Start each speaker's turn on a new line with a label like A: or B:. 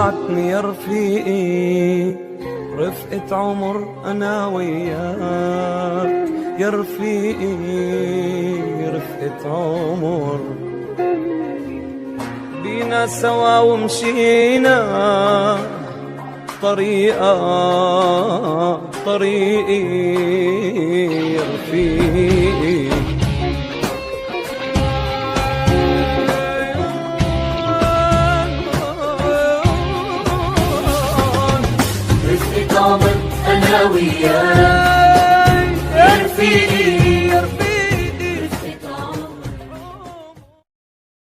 A: جمعتني يا رفيقي رفقة عمر أنا وياك، يا رفيقي رفقة عمر. بينا سوا ومشينا طريقي يا رفيقي.
B: رفقة عمر أنا وياك، يا رفيقي